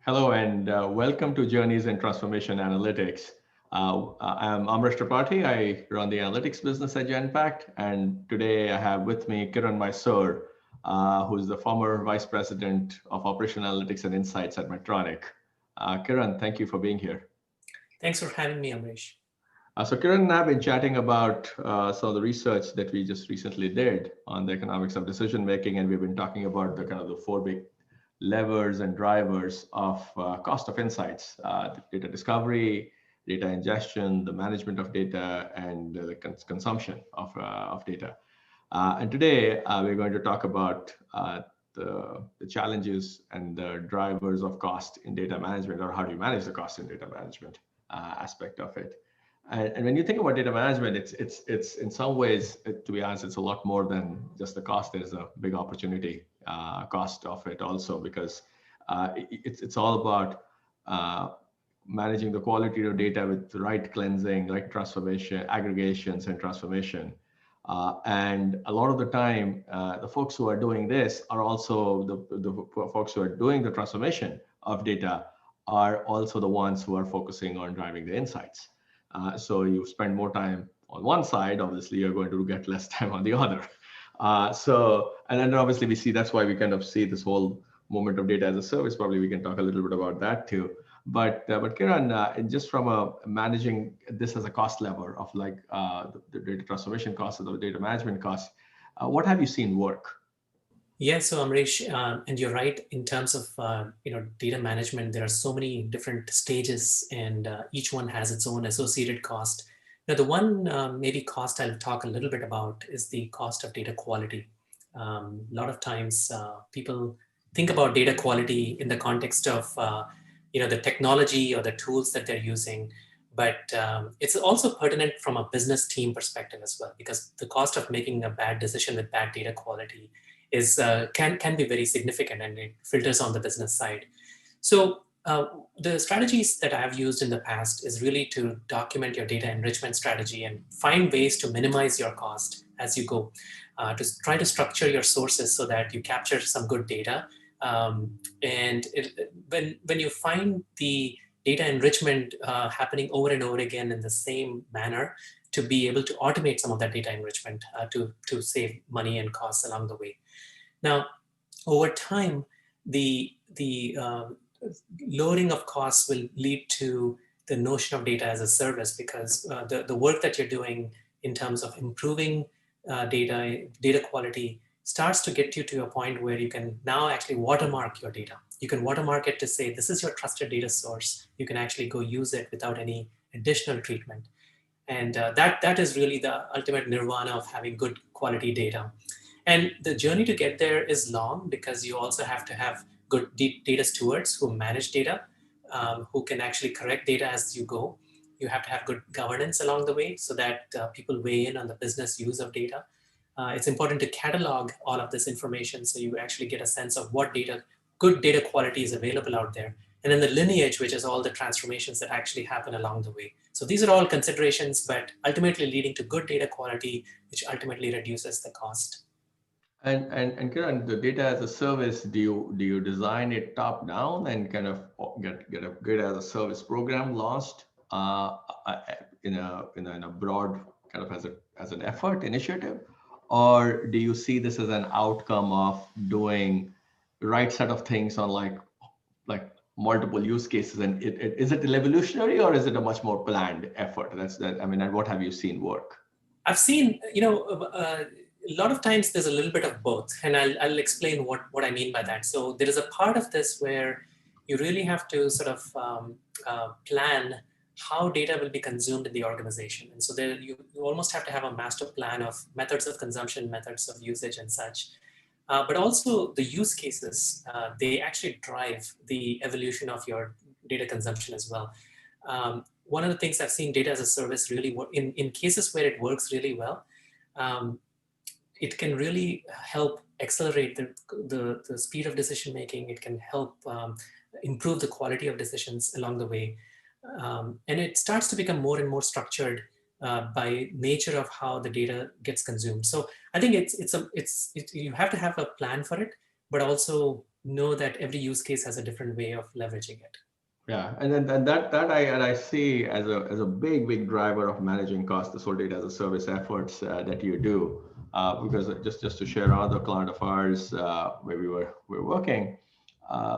Hello and welcome to Journeys in Transformation Analytics. I'm Amresh Tripathi. I run the analytics business at Genpact, and today I have with me Kiran Mysore, who's the former Vice President of Operational Analytics and Insights at Medtronic. Kiran, thank you for being here. Thanks for having me, Amrish. So Kiran and I have been chatting about some of the research that we just recently did on the economics of decision making, and we've been talking about the kind of the four big levers and drivers of cost of insights, data discovery, data ingestion, the management of data, and the consumption of data. And today we're going to talk about the challenges and the drivers of cost in data management, or how do you manage the cost in data management aspect of it. And when you think about data management, it's in some ways, to be honest, it's a lot more than just the cost. There's a big opportunity cost of it also, because it's all about managing the quality of data with the right cleansing, right transformation, aggregations, and transformation. And a lot of the time, the folks who are doing this are also the folks who are doing the transformation of data are also the ones who are focusing on driving the insights. So you spend more time on one side, obviously you're going to get less time on the other. And then obviously we see that's why we kind of see this whole movement of data as a service. Probably we can talk a little bit about that too. But Kiran, just from a managing this as a cost lever of like the data transformation costs or the data management costs, what have you seen work? Yeah, so Amrish, and you're right in terms of data management. There are so many different stages, and each one has its own associated cost. Now, the one maybe cost I'll talk a little bit about is the cost of data quality. A lot of times, people think about data quality in the context of the technology or the tools that they're using, but it's also pertinent from a business team perspective as well, because the cost of making a bad decision with bad data quality is can be very significant, and it filters on the business side. So the strategies that I've used in the past is really to document your data enrichment strategy and find ways to minimize your cost as you go. To try to structure your sources so that you capture some good data. When you find the data enrichment happening over and over again in the same manner, to be able to automate some of that data enrichment to save money and costs along the way. Now, over time, the lowering of costs will lead to the notion of data as a service, because the work that you're doing in terms of improving data quality starts to get you to a point where you can now actually watermark your data. You can watermark it to say, this is your trusted data source. You can actually go use it without any additional treatment. And that is really the ultimate nirvana of having good quality data. And the journey to get there is long, because you also have to have good data stewards who manage data, who can actually correct data as you go. You have to have good governance along the way so that people weigh in on the business use of data. It's important to catalog all of this information so you actually get a sense of what good data quality is available out there. And then the lineage, which is all the transformations that actually happen along the way. So these are all considerations, but ultimately leading to good data quality, which ultimately reduces the cost. And Kiran, the data as a service, do you design it top down and kind of get a good as a service program launched uh, in a broad kind of as an effort initiative, or do you see this as an outcome of doing the right set of things on like multiple use cases, and is it evolutionary or is it a much more planned effort? That's that. I mean, and what have you seen work? I've seen, a lot of times there's a little bit of both, and I'll explain what I mean by that. So there is a part of this where you really have to sort of plan how data will be consumed in the organization. And so there you almost have to have a master plan of methods of consumption, methods of usage and such. But also the use cases, they actually drive the evolution of your data consumption as well. One of the things I've seen data as a service really work in cases where it works really well. Um, it can really help accelerate the speed of decision making. It can help improve the quality of decisions along the way. And it starts to become more and more structured by nature of how the data gets consumed. So I think you have to have a plan for it, but also know that every use case has a different way of leveraging it. Yeah, and then I see as a big driver of managing costs, this whole data as a service efforts that you do. Because just to share another client of ours where we're working,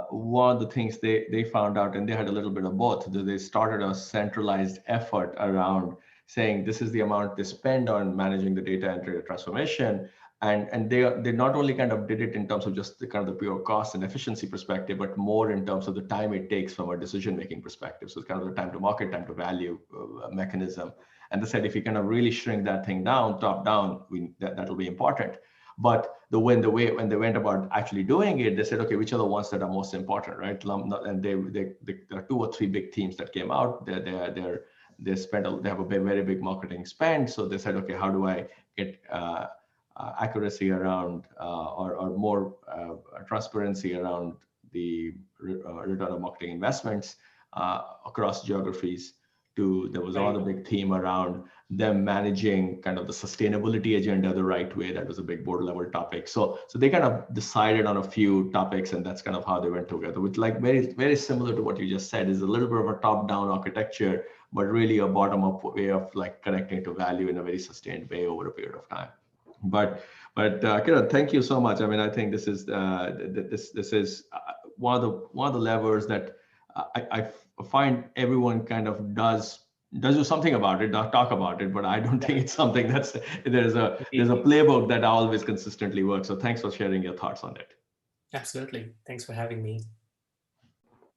one of the things they found out, and they had a little bit of both. They started a centralized effort around saying this is the amount they spend on managing the data and data transformation, and they not only kind of did it in terms of just the kind of the pure cost and efficiency perspective, but more in terms of the time it takes from a decision making perspective. So it's kind of the time to market, time to value mechanism. And they said if you kind of really shrink that thing down, top down, that'll be important. But when they went about actually doing it, they said, okay, which are the ones that are most important, right? And there are 2 or 3 big teams that came out. They have a very big marketing spend. So they said, okay, how do I get accuracy around or more transparency around the return of marketing investments across geographies? There was another big theme around them managing kind of the sustainability agenda the right way. That was a big board level topic. So they kind of decided on a few topics, and that's kind of how they went together, which like very similar to what you just said, is a little bit of a top down architecture, but really a bottom up way of like connecting to value in a very sustained way over a period of time. But Kiran, thank you so much. I mean, I think this is this is one of the levers that I find everyone kind of does do something about it, talk about it, but I don't think it's something there's a playbook that always consistently works. So thanks for sharing your thoughts on it. Absolutely. Thanks for having me.